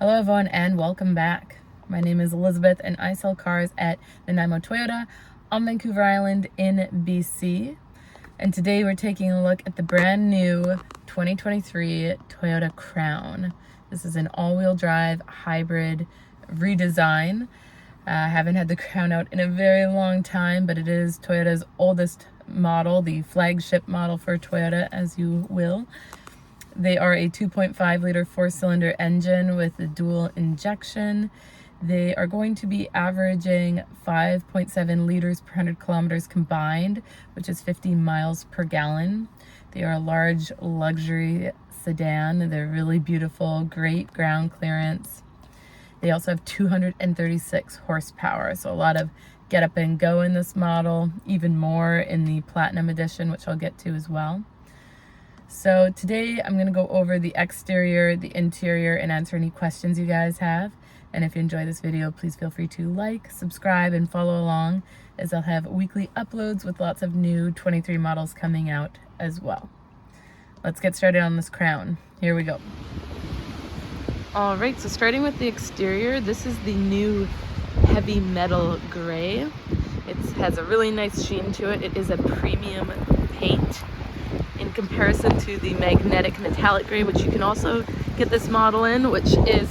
Hello everyone and welcome back. My name is Elizabeth and I sell cars at Nanaimo Toyota on Vancouver Island in BC. And today we're taking a look at the brand new 2023 Toyota Crown. This is an all-wheel drive hybrid redesign. I haven't had the Crown out in a very long time, but it is Toyota's oldest model, the flagship model for Toyota, as you will. They are a 2.5 liter 4-cylinder engine with a dual injection. They are going to be averaging 5.7 liters per 100 kilometers combined, which is 50 miles per gallon. They are a large luxury sedan. They're really beautiful, great ground clearance. They also have 236 horsepower, so a lot of get up and go in this model, even more in the Platinum Edition, which I'll get to as well. So today I'm going to go over the exterior, the interior, and answer any questions you guys have. And if you enjoy this video, please feel free to like, subscribe, and follow along, as I'll have weekly uploads with lots of new 23 models coming out as well. Let's get started on this Crown. Here we go. All right, so starting with the exterior, this is the new heavy metal gray. It has a really nice sheen to it. It is a premium paint in comparison to the magnetic metallic gray, which you can also get this model in, which is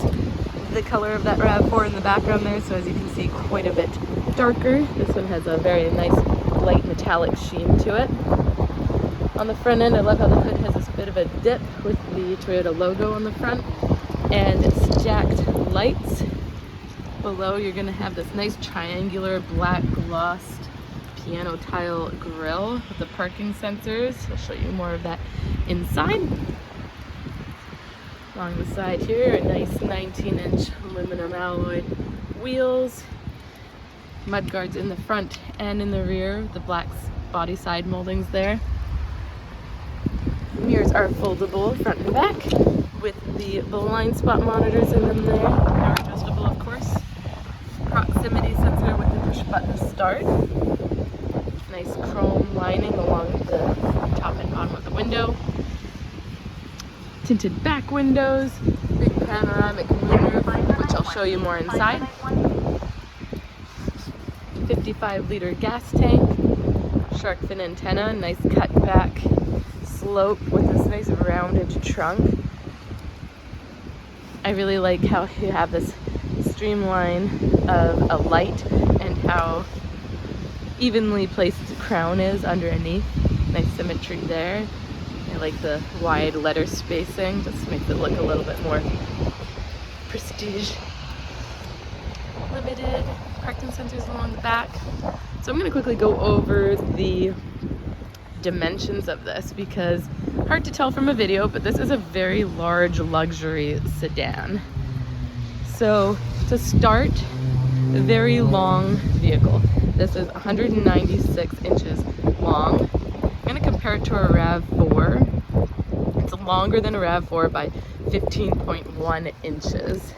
the color of that RAV4 in the background there. So as you can see, quite a bit darker. This one has a very nice light metallic sheen to it. On the front end, I love how the hood has this bit of a dip with the Toyota logo on the front and stacked lights. Below, you're going to have this nice triangular black glossed piano tile grille with the parking sensors. I'll show you more of that inside. Along the side here, a nice 19-inch aluminum alloy wheels, mud guards in the front and in the rear, the black body side moldings there. Mirrors are foldable front and back with the blind spot monitors in them there. Power adjustable, of course. Proximity sensor with the push button start. Nice chrome lining along the top and bottom of the window. Tinted back windows, big panoramic moonroof, which I'll show you more inside. 55-liter gas tank, shark fin antenna, nice cut back slope with this nice rounded trunk. I really like how you have this streamline of a light and how evenly placed the crown is underneath. Nice symmetry there. I like the wide letter spacing, just makes it look a little bit more prestige. Limited parking sensors along the back. So I'm going to quickly go over the dimensions of this because hard to tell from a video, but this is a very large luxury sedan. So to start, a very long vehicle. This is 196 inches long. I'm going to compare it to a RAV4. It's longer than a RAV4 by 15.1 inches.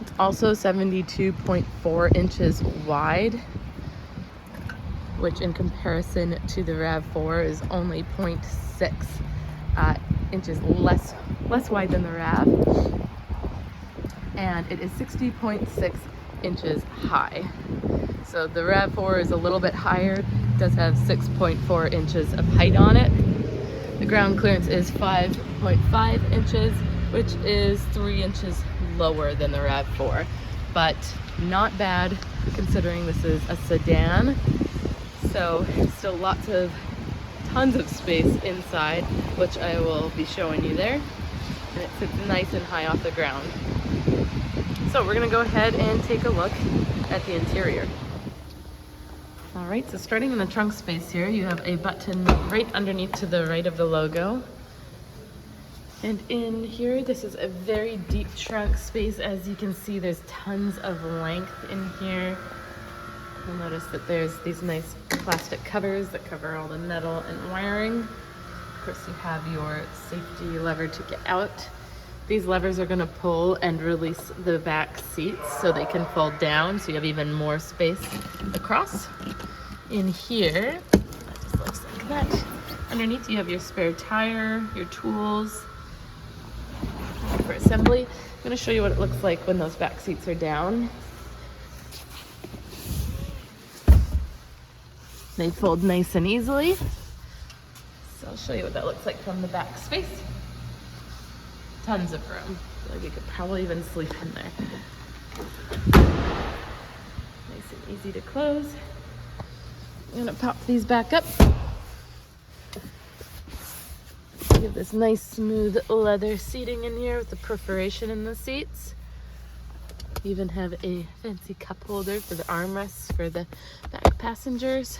It's also 72.4 inches wide, which in comparison to the RAV4 is only 0.6 inches less wide than the RAV. And it is 60.6 inches high. So the RAV4 is a little bit higher, it does have 6.4 inches of height on it. The ground clearance is 5.5 inches, which is 3 inches lower than the RAV4, but not bad considering this is a sedan. So still tons of space inside, which I will be showing you there. And it sits nice and high off the ground. So we're gonna go ahead and take a look at the interior. All right, so starting in the trunk space here, you have a button right underneath to the right of the logo. And in here, this is a very deep trunk space. As you can see, there's tons of length in here. You'll notice that there's these nice plastic covers that cover all the metal and wiring. Of course, you have your safety lever to get out. These levers are going to pull and release the back seats so they can fold down, so you have even more space across. In here, that just looks like that. Underneath you have your spare tire, your tools, for assembly. I'm going to show you what it looks like when those back seats are down. They fold nice and easily. So I'll show you what that looks like from the back space. Tons of room. I feel like you could probably even sleep in there. Nice and easy to close. I'm gonna pop these back up. You have this nice smooth leather seating in here with the perforation in the seats. You even have a fancy cup holder for the armrests for the back passengers.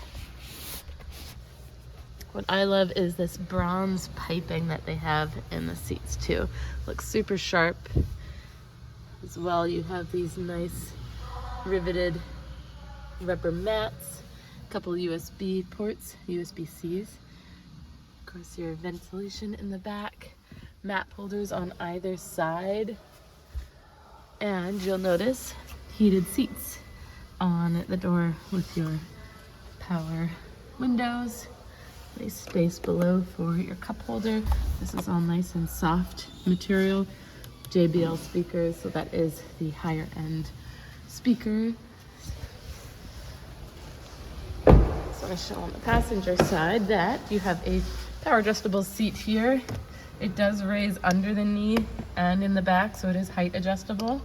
What I love is this bronze piping that they have in the seats too. Looks super sharp. As well, you have these nice riveted rubber mats, a couple USB ports, USB-Cs. Of course, your ventilation in the back, map holders on either side, and you'll notice heated seats on the door with your power windows. Nice space below for your cup holder. This is all nice and soft material. JBL speakers, so that is the higher end speaker. So I show on the passenger side that you have a power adjustable seat here. It does raise under the knee and in the back, so it is height adjustable.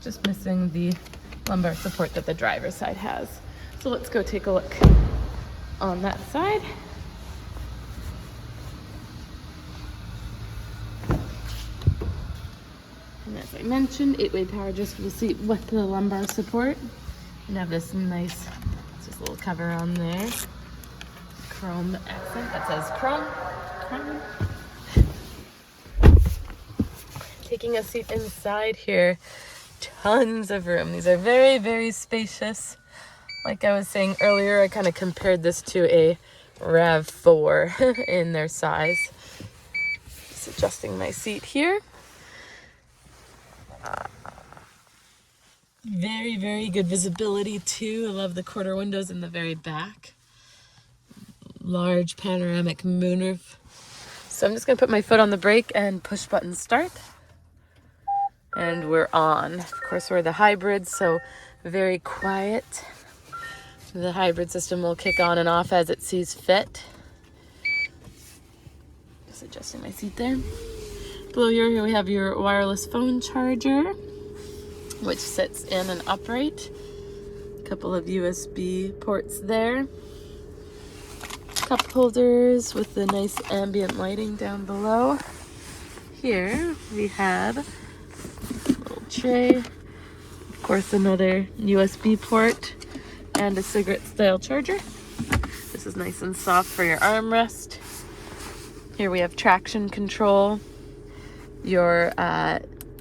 Just missing the lumbar support that the driver's side has. So let's go take a look on that side. And as I mentioned, 8-way power adjustable seat with the lumbar support. And have this nice, just a little cover on there. Chrome accent that says chrome. Taking a seat inside here, tons of room. These are very, very spacious. Like I was saying earlier, I kind of compared this to a RAV4 in their size. Just adjusting my seat here. Very, very good visibility too. I love the quarter windows in the very back. Large panoramic moonroof. So I'm just gonna put my foot on the brake and push button start. And we're on. Of course, we're the hybrid, so very quiet. The hybrid system will kick on and off as it sees fit. Just adjusting my seat there. Below here we have your wireless phone charger, which sits in an upright. A couple of USB ports there. Cup holders with the nice ambient lighting down below. Here we have a little tray. Of course, another USB port and a cigarette style charger. This is nice and soft for your armrest. Here we have traction control. Your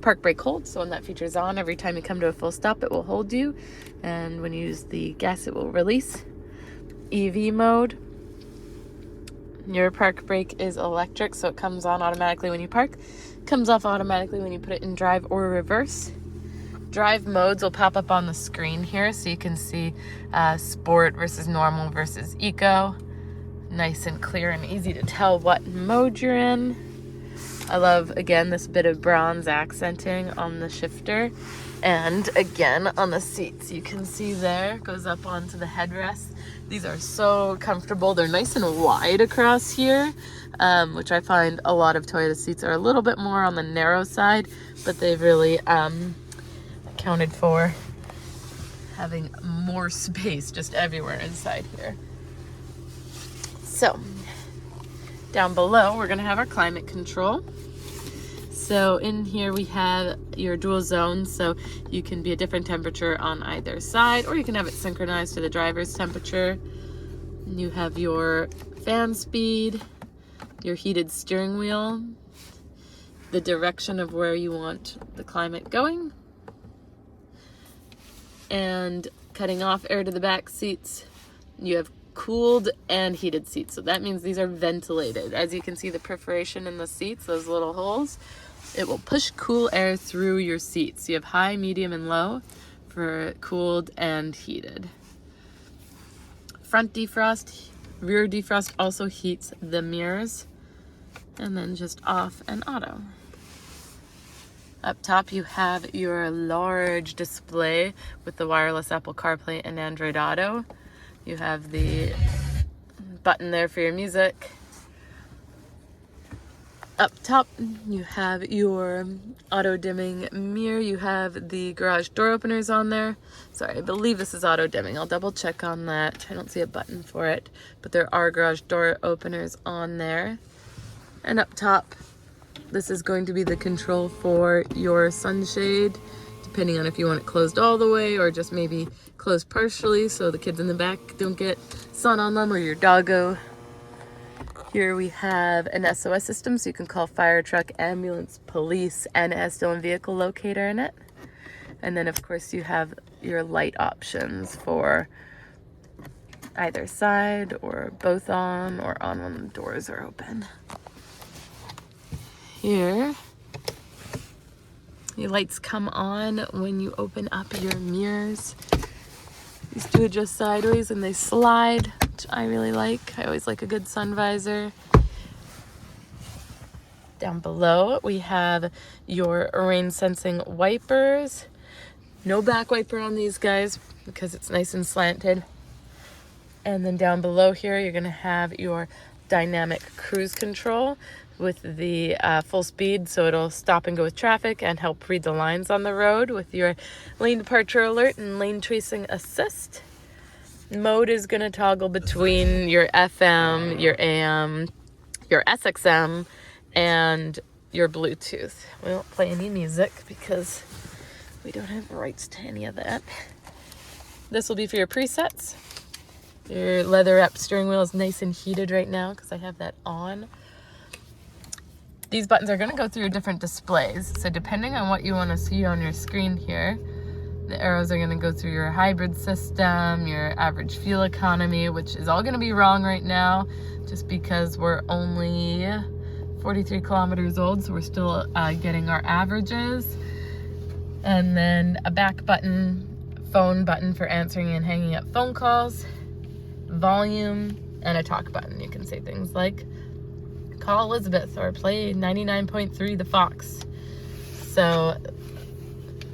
park brake hold, so when that feature is on, every time you come to a full stop, it will hold you, and when you use the gas, it will release. EV mode. Your park brake is electric, so it comes on automatically when you park, comes off automatically when you put it in drive or reverse. Drive modes will pop up on the screen here, so you can see sport versus normal versus eco. Nice and clear and easy to tell what mode you're in. I love, again, this bit of bronze accenting on the shifter. And again, on the seats, you can see there, goes up onto the headrest. These are so comfortable. They're nice and wide across here, which I find a lot of Toyota seats are a little bit more on the narrow side, but they've really accounted for having more space just everywhere inside here. So, down below, we're gonna have our climate control. So in here we have your dual zones, so you can be a different temperature on either side, or you can have it synchronized to the driver's temperature. You have your fan speed, your heated steering wheel, the direction of where you want the climate going, and cutting off air to the back seats. You have cooled and heated seats, so that means these are ventilated. As you can see, the perforation in the seats, those little holes, it will push cool air through your seats. You have high, medium, and low for cooled and heated. Front defrost, rear defrost also heats the mirrors, and then just off and auto. Up top you have your large display with the wireless Apple CarPlay and Android Auto. You have the button there for your music. Up top you have your auto dimming mirror. You have the garage door openers on there. Sorry, I believe this is auto dimming. I'll double check on that. I don't see a button for it, but there are garage door openers on there. And up top, this is going to be the control for your sunshade, depending on if you want it closed all the way or just maybe closed partially so the kids in the back don't get sun on them or your doggo. Here we have an SOS system, so you can call fire truck, ambulance, police, and it has stolen vehicle locator in it. And then of course you have your light options for either side or both on or on when the doors are open. Here, your lights come on when you open up your mirrors. These do adjust sideways and they slide, which I really like. I always like a good sun visor. Down below, we have your rain sensing wipers. No back wiper on these guys because it's nice and slanted. And then down below here, you're gonna have your dynamic cruise control with the full speed, so it'll stop and go with traffic and help read the lines on the road with your lane departure alert and lane tracing assist. Mode is going to toggle between your FM, your AM, your SXM, and your Bluetooth. We won't play any music because we don't have rights to any of that. This will be for your presets. Your leather wrapped steering wheel is nice and heated right now because I have that on. These buttons are going to go through different displays, so depending on what you want to see on your screen here, the arrows are going to go through your hybrid system, your average fuel economy, which is all going to be wrong right now just because we're only 43 kilometers old, so we're still getting our averages. And then a back button, phone button for answering and hanging up phone calls, volume, and a talk button. You can say things like, call Elizabeth or play 99.3 The Fox. So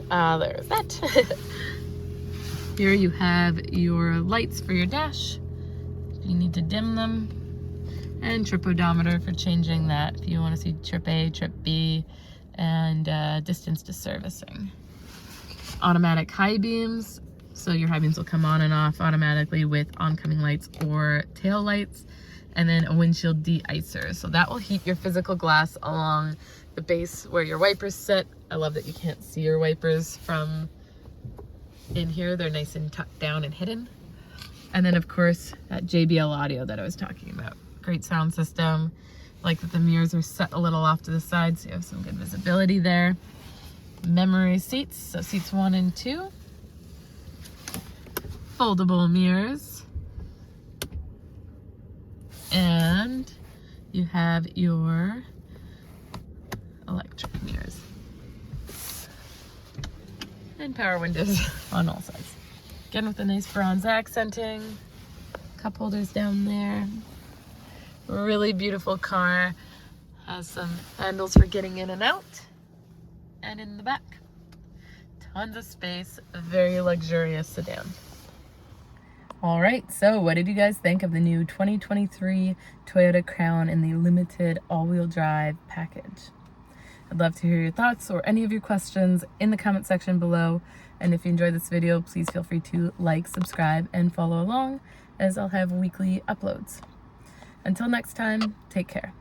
there's that. Here you have your lights for your dash if you need to dim them, and trip odometer for changing that if you want to see trip A, trip B, and distance to servicing. Automatic high beams, so your high beams will come on and off automatically with oncoming lights or tail lights. And then a windshield de-icer. So that will heat your physical glass along the base where your wipers sit. I love that you can't see your wipers from in here. They're nice and tucked down and hidden. And then of course, that JBL audio that I was talking about. Great sound system. I like that the mirrors are set a little off to the side so you have some good visibility there. Memory seats, so seats 1 and 2. Foldable mirrors. And you have your electric mirrors and power windows on all sides. Again with a nice bronze accenting, cup holders down there. Really beautiful car. Has some handles for getting in and out. And in the back, tons of space, a very luxurious sedan. All right, so what did you guys think of the new 2023 Toyota Crown in the limited all-wheel drive package? I'd love to hear your thoughts or any of your questions in the comment section below. And if you enjoyed this video, please feel free to like, subscribe, and follow along as I'll have weekly uploads. Until next time, take care.